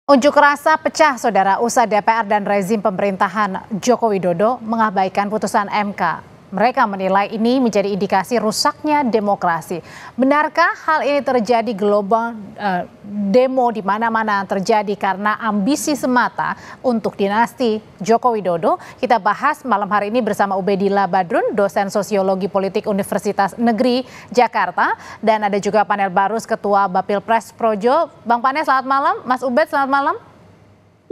Unjuk rasa pecah, Saudara, usai DPR dan rezim pemerintahan Joko Widodo mengabaikan putusan MK. Mereka menilai ini menjadi indikasi rusaknya demokrasi. Benarkah hal ini terjadi global demo di mana-mana terjadi karena ambisi semata untuk dinasti Joko Widodo? Kita bahas malam hari ini bersama Ubedillah Badrun, dosen sosiologi politik Universitas Negeri Jakarta. Dan ada juga panel Barus, Ketua Bapilpres Projo. Bang Panel, selamat malam. Mas Ubed, selamat malam.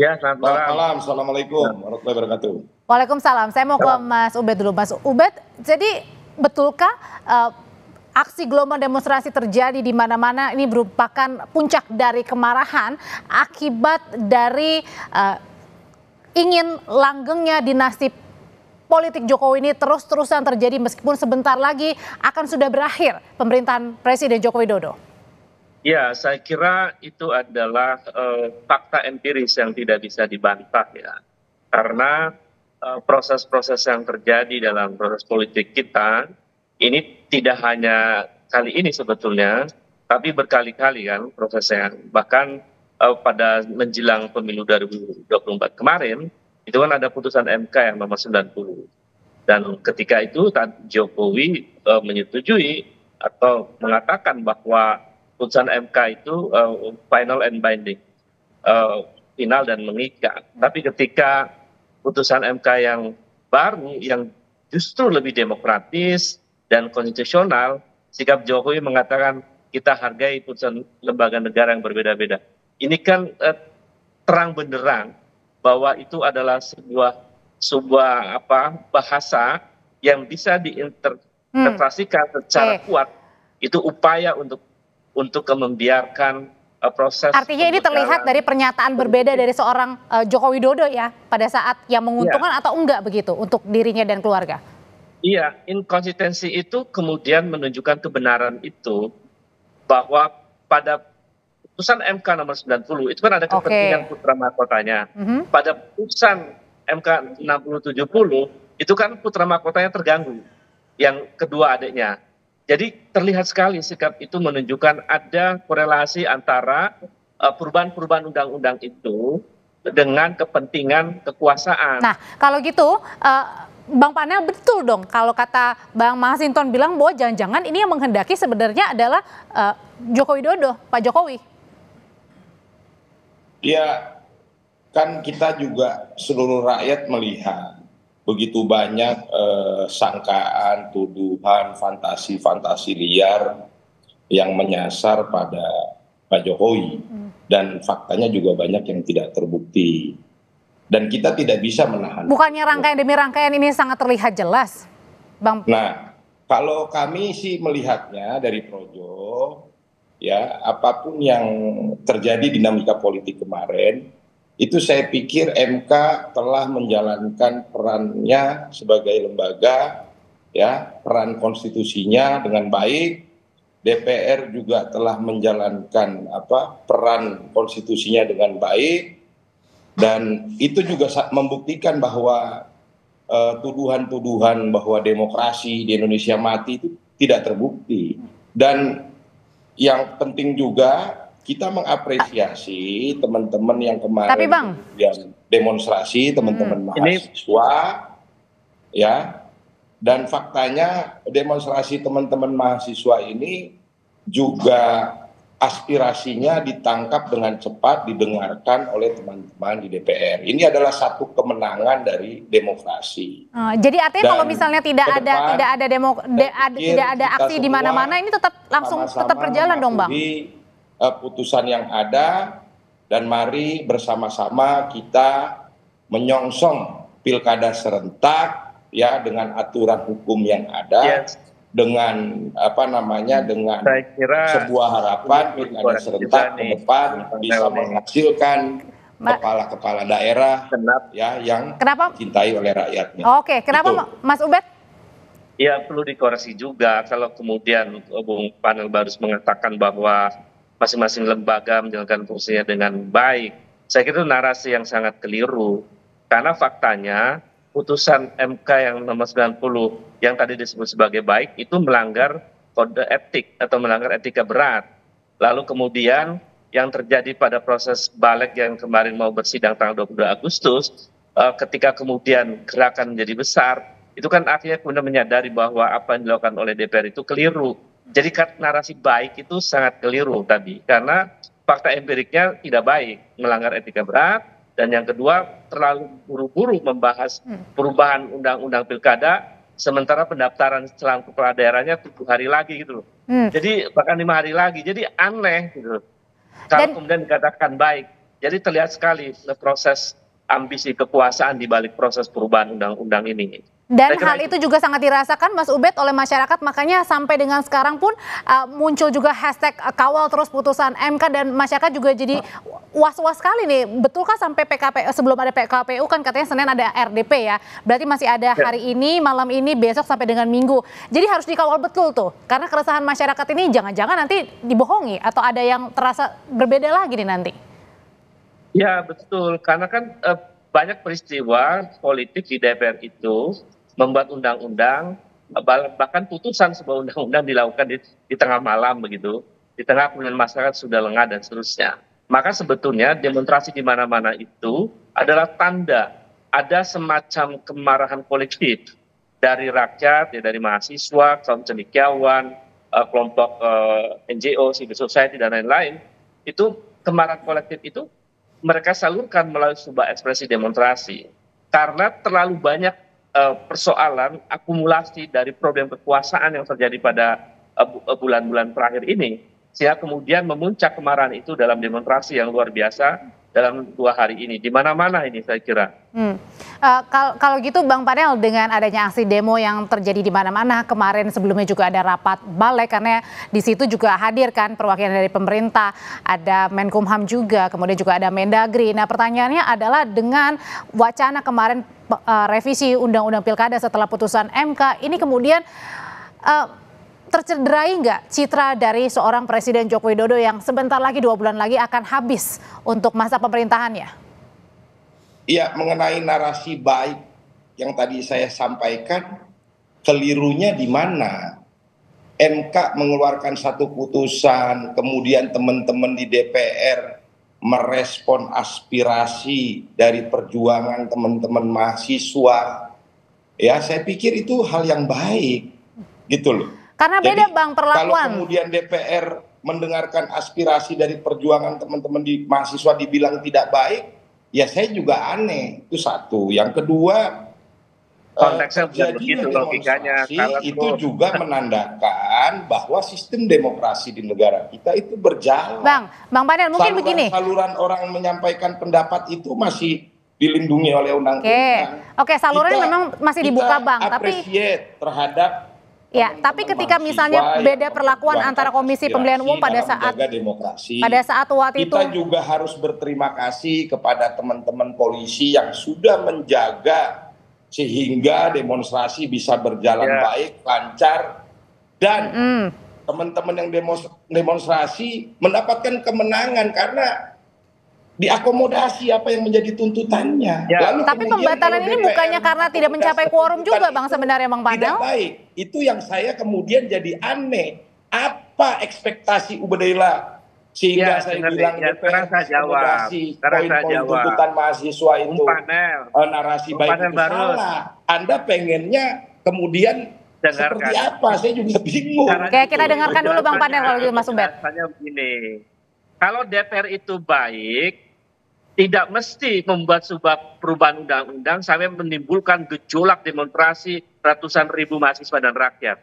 Ya, selamat malam. Selamat malam. Assalamualaikum warahmatullahi wabarakatuh. Waalaikumsalam. Saya mau ke Mas Ubed dulu. Mas Ubed, jadi betulkah aksi gelombang demonstrasi terjadi di mana-mana ini merupakan puncak dari kemarahan akibat dari ingin langgengnya dinasti politik Jokowi ini terus-terusan terjadi meskipun sebentar lagi akan sudah berakhir pemerintahan Presiden Joko Widodo? Ya, saya kira itu adalah fakta empiris yang tidak bisa dibantah ya. Karena proses-proses yang terjadi dalam proses politik kita ini tidak hanya kali ini sebetulnya, tapi berkali-kali kan prosesnya. Bahkan pada menjelang pemilu 2024 kemarin, itu kan ada putusan MK yang nomor 90. Dan ketika itu Jokowi menyetujui atau mengatakan bahwa putusan MK itu final and binding, final dan mengikat. Tapi ketika putusan MK yang baru, yang justru lebih demokratis dan konstitusional, sikap Jokowi mengatakan kita hargai putusan lembaga negara yang berbeda-beda. Ini kan terang benderang bahwa itu adalah sebuah bahasa yang bisa diinterpretasikan secara kuat. Itu upaya untuk membiarkan proses. Artinya ini terlihat dari pernyataan berbeda dari seorang Joko Widodo ya pada saat yang menguntungkan atau enggak begitu untuk dirinya dan keluarga? Iya, inkonsistensi itu kemudian menunjukkan kebenaran itu bahwa pada putusan MK nomor 90 itu kan ada kepentingan putra mahkotanya. Pada putusan MK 6070 itu kan putra mahkotanya terganggu, yang kedua adiknya. Jadi terlihat sekali sikap itu menunjukkan ada korelasi antara perubahan-perubahan undang-undang itu dengan kepentingan kekuasaan. Nah, kalau gitu Bang Panel betul dong kalau kata Bang Masinton bilang bahwa jangan-jangan ini yang menghendaki sebenarnya adalah Joko Widodo, Pak Jokowi. Ya, kan kita juga seluruh rakyat melihat begitu banyak sangkaan, tuduhan, fantasi-fantasi liar yang menyasar pada Pak Jokowi. Dan faktanya juga banyak yang tidak terbukti. Dan kita tidak bisa menahan. Bukannya rangkaian demi rangkaian ini sangat terlihat jelas, Bang? Nah, kalau kami sih melihatnya dari Projo, ya apapun yang terjadi dinamika politik kemarin, itu saya pikir MK telah menjalankan perannya sebagai lembaga, ya peran konstitusinya dengan baik. DPR juga telah menjalankan peran konstitusinya dengan baik, dan itu juga membuktikan bahwa tuduhan-tuduhan bahwa demokrasi di Indonesia mati itu tidak terbukti. Dan yang penting juga kita mengapresiasi teman-teman yang kemarin yang demonstrasi, teman-teman mahasiswa, ya. Dan faktanya demonstrasi teman-teman mahasiswa ini juga aspirasinya ditangkap dengan cepat, didengarkan oleh teman-teman di DPR. Ini adalah satu kemenangan dari demokrasi. Jadi artinya kalau misalnya tidak ada aksi di mana-mana, ini tetap berjalan dong, Bang. Putusan yang ada, dan mari bersama-sama kita menyongsong pilkada serentak ya dengan aturan hukum yang ada, dengan dengan sebuah harapan pilkada serentak ke depan bisa menghasilkan kepala-kepala daerah ya yang dicintai oleh rakyatnya. Oke, kenapa Mas Ubed? Ya, perlu dikoreksi juga kalau kemudian Bung Panel Barus mengatakan bahwa masing-masing lembaga menjalankan fungsinya dengan baik. Saya kira itu narasi yang sangat keliru. Karena faktanya putusan MK yang nomor 90 yang tadi disebut sebagai baik itu melanggar kode etik atau melanggar etika berat. Lalu kemudian yang terjadi pada proses balik yang kemarin mau bersidang tanggal 22 Agustus, ketika kemudian gerakan menjadi besar, itu kan akhirnya kemudian menyadari bahwa apa yang dilakukan oleh DPR itu keliru. Jadi narasi baik itu sangat keliru tadi, karena fakta empiriknya tidak baik, melanggar etika berat, dan yang kedua terlalu buru-buru membahas perubahan undang-undang pilkada, sementara pendaftaran calon kepala daerahnya 7 hari lagi gitu loh. Jadi bahkan 5 hari lagi, jadi aneh gitu loh. Kalau kemudian dikatakan baik, jadi terlihat sekali proses ambisi kekuasaan di balik proses perubahan undang-undang ini. Dan hal itu juga sangat dirasakan Mas Ubed oleh masyarakat, makanya sampai dengan sekarang pun muncul juga hashtag kawal terus putusan MK, dan masyarakat juga jadi was-was sekali nih. Betulkah sampai PKPU, sebelum ada PKPU kan katanya Senin ada RDP ya, berarti masih ada hari ini, malam ini, besok sampai dengan Minggu. Jadi harus dikawal betul tuh, karena keresahan masyarakat ini jangan-jangan nanti dibohongi atau ada yang terasa berbeda lagi nih nanti. Ya betul, karena kan banyak peristiwa politik di DPR itu membuat undang-undang, bahkan putusan sebuah undang-undang dilakukan di tengah malam begitu, di tengah kemudian masyarakat sudah lengah dan seterusnya. Maka sebetulnya demonstrasi di mana-mana itu adalah tanda ada semacam kemarahan kolektif dari rakyat, ya, dari mahasiswa, kaum cendekiawan, kelompok NGO, civil society dan lain-lain. Itu kemarahan kolektif itu mereka salurkan melalui sebuah ekspresi demonstrasi, karena terlalu banyak persoalan akumulasi dari problem kekuasaan yang terjadi pada bulan-bulan terakhir ini, sehingga kemudian memuncak kemarahan itu dalam demonstrasi yang luar biasa dalam 2 hari ini, di mana-mana ini saya kira. Kalau gitu Bang Panel, dengan adanya aksi demo yang terjadi di mana-mana, kemarin sebelumnya juga ada rapat balik, karena di situ juga hadir kan perwakilan dari pemerintah, ada Menkumham juga, kemudian juga ada Mendagri. Nah pertanyaannya adalah dengan wacana kemarin revisi Undang-Undang Pilkada setelah putusan MK, ini kemudian tercederai nggak citra dari seorang Presiden Joko Widodo yang sebentar lagi, 2 bulan lagi akan habis untuk masa pemerintahannya? Iya, mengenai narasi baik yang tadi saya sampaikan, kelirunya di mana? MK mengeluarkan satu putusan, kemudian teman-teman di DPR merespon aspirasi dari perjuangan teman-teman mahasiswa. Ya, saya pikir itu hal yang baik, gitu loh. Karena beda Bang perlakuan. Kalau kemudian DPR mendengarkan aspirasi dari perjuangan teman-teman di mahasiswa dibilang tidak baik, ya saya juga aneh. Itu satu. Yang kedua, konteksnya bukan begitu logikanya. Itu juga menandakan bahwa sistem demokrasi di negara kita itu berjalan. Bang Panel, mungkin begini. Saluran orang menyampaikan pendapat itu masih dilindungi oleh undang-undang. Oke, salurannya memang masih dibuka Bang. Tapi terhadap ya, tapi ketika misalnya beda perlakuan antara Komisi Pemilihan Umum pada saat waktu itu, kita juga harus berterima kasih kepada teman-teman polisi yang sudah menjaga sehingga demonstrasi bisa berjalan baik, lancar, dan teman-teman yang demonstrasi mendapatkan kemenangan karena diakomodasi apa yang menjadi tuntutannya. Ya. Tapi pembatalan ini bukannya karena tidak mencapai quorum juga Bang sebenarnya Bang Panel? Tidak baik. Itu yang saya kemudian jadi aneh. Apa ekspektasi Ubedillah sehingga saya bilang DPR akomodasi poin-poin tuntutan mahasiswa itu narasi baik itu salah. Anda pengennya kemudian seperti apa? Saya juga bingung. Oke, kita dengarkan dulu Bang Panel kalau gitu Mas Ubed. Begini, kalau DPR itu baik, tidak mesti membuat sebuah perubahan undang-undang sampai menimbulkan gejolak demonstrasi ratusan ribu mahasiswa dan rakyat.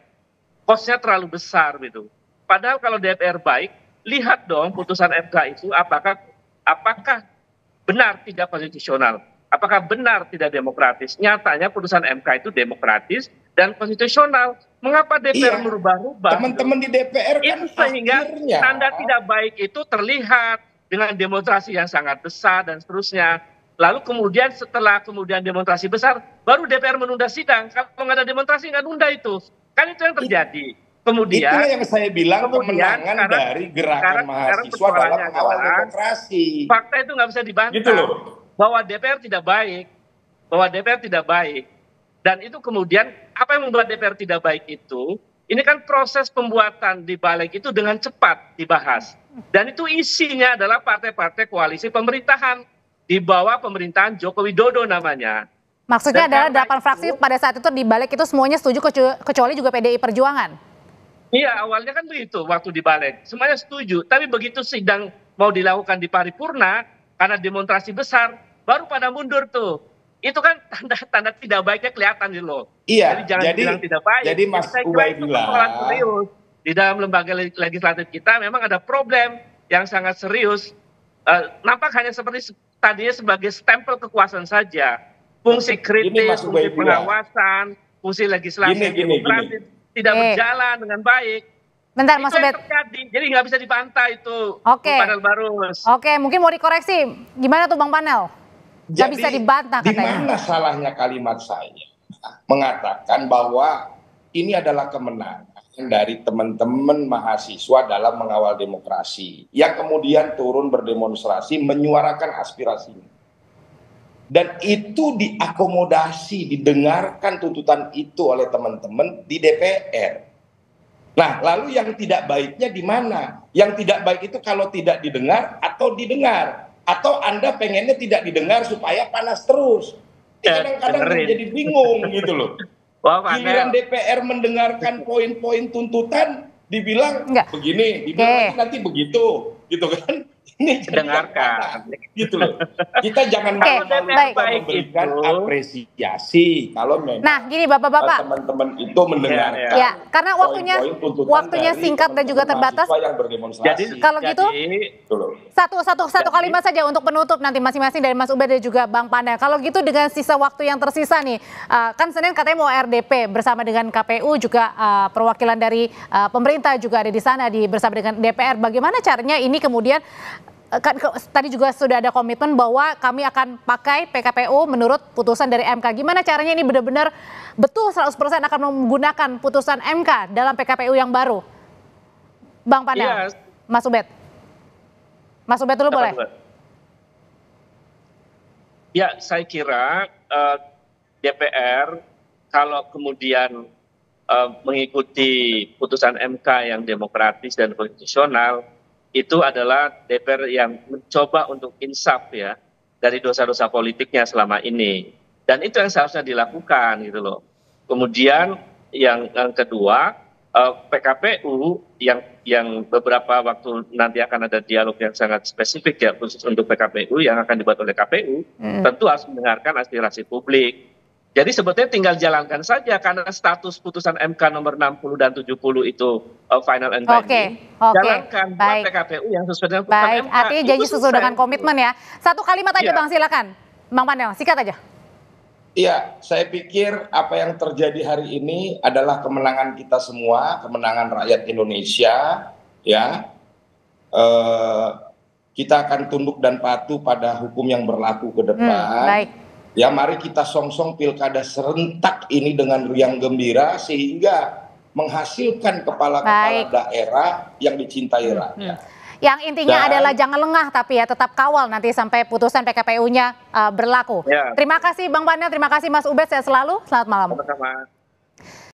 Kosnya terlalu besar gitu. Padahal kalau DPR baik, lihat dong putusan MK itu apakah benar tidak konstitusional, apakah benar tidak demokratis. Nyatanya putusan MK itu demokratis dan konstitusional. Mengapa DPR merubah-rubah? Teman-teman di DPR kan sehingga tanda tidak baik itu terlihat dengan demonstrasi yang sangat besar dan seterusnya. Lalu kemudian setelah demonstrasi besar, baru DPR menunda sidang. Kalau nggak ada demonstrasi nggak nunda itu. Kan itu yang terjadi. Kemudian itulah yang saya bilang kemenangan dari gerakan mahasiswa dalam mengawal demokrasi. Fakta itu nggak bisa dibantah. Gitu loh. Bahwa DPR tidak baik, Dan itu kemudian apa yang membuat DPR tidak baik itu Ini kan proses pembuatan di balik itu dengan cepat dibahas. Dan itu isinya adalah partai-partai koalisi pemerintahan di bawah pemerintahan Joko Widodo namanya. Maksudnya Dan adalah karena 8 fraksi pada saat itu di balik itu semuanya setuju kecuali juga PDI Perjuangan. Iya, awalnya kan begitu waktu dibalik. Semuanya setuju. Tapi begitu sidang mau dilakukan di paripurna, karena demonstrasi besar, baru pada mundur tuh. Itu kan tanda-tanda tidak baiknya kelihatan gitu loh. Iya, Jadi jangan bilang tidak baik. jadi Mas saya kira itu Ubaidillah, persoalan serius. Di dalam lembaga legislatif kita memang ada problem yang sangat serius. Nampak hanya seperti tadinya sebagai stempel kekuasaan saja. Fungsi kritis, fungsi pengawasan, fungsi legislasi yang demokratis tidak berjalan dengan baik. Bentar, Itu Mas yang Ubed. terjadi. Jadi nggak bisa dibantah itu. Oke. Bung Panel Barus. Oke, mungkin mau dikoreksi. Gimana tuh Bang Panel? Nggak bisa dibantah di katanya. mana salahnya kalimat saya mengatakan bahwa ini adalah kemenangan dari teman-teman mahasiswa dalam mengawal demokrasi yang kemudian turun berdemonstrasi menyuarakan aspirasinya. Dan itu diakomodasi, didengarkan tuntutan itu oleh teman-teman di DPR. Nah, lalu yang tidak baiknya di mana? Yang tidak baik itu kalau tidak didengar atau didengar. Atau Anda pengennya tidak didengar supaya panas terus. Kadang-kadang jadi bingung gitu loh. Giliran DPR mendengarkan poin-poin tuntutan, dibilang begini, dibilang nanti begitu, gitu kan? Ini dengarkan, gitu loh. Kita jangan memberikan apresiasi kalau memang. Nah, gini Bapak-bapak, teman-teman itu mendengarkan. Ya, karena waktunya singkat dan juga terbatas. Jadi kalau gitu, satu kalimat saja untuk penutup nanti masing-masing dari Mas Ubed dan juga Bang Panel. Kalau gitu dengan sisa waktu yang tersisa nih, kan Senin katanya mau RDP bersama dengan KPU juga perwakilan dari pemerintah juga ada di sana bersama dengan DPR. Bagaimana caranya ini kemudian kan tadi juga sudah ada komitmen bahwa kami akan pakai PKPU menurut putusan dari MK. Gimana caranya ini benar-benar betul 100% akan menggunakan putusan MK dalam PKPU yang baru? Bang Panel, Mas Ubed. Mas Ubed dulu boleh? Ya, saya kira DPR kalau kemudian mengikuti putusan MK yang demokratis dan konstitusional, itu adalah DPR yang mencoba untuk insaf ya dari dosa-dosa politiknya selama ini. Dan itu yang seharusnya dilakukan gitu loh. Kemudian yang kedua, PKPU yang beberapa waktu nanti akan ada dialog yang sangat spesifik ya khusus untuk PKPU yang akan dibuat oleh KPU, tentu harus mendengarkan aspirasi publik. Jadi sebetulnya tinggal jalankan saja karena status putusan MK nomor 60 dan 70 itu final and binding. Jalankan buat PKPU yang sesuai dengan putusan MK. Artinya janji sesuai dengan komitmen ya. Satu kalimat aja Bang, silakan. Bang Panel, sikat aja. Iya, saya pikir apa yang terjadi hari ini adalah kemenangan kita semua, kemenangan rakyat Indonesia, ya. Kita akan tunduk dan patuh pada hukum yang berlaku ke depan. Baik. Ya, mari kita songsong pilkada serentak ini dengan riang gembira sehingga menghasilkan kepala-kepala daerah yang dicintai rakyat. Yang intinya adalah jangan lengah tapi ya tetap kawal nanti sampai putusan PKPU-nya berlaku. Terima kasih Bang Panel, terima kasih Mas Ubed, sehat selalu, selamat malam. Sama-sama.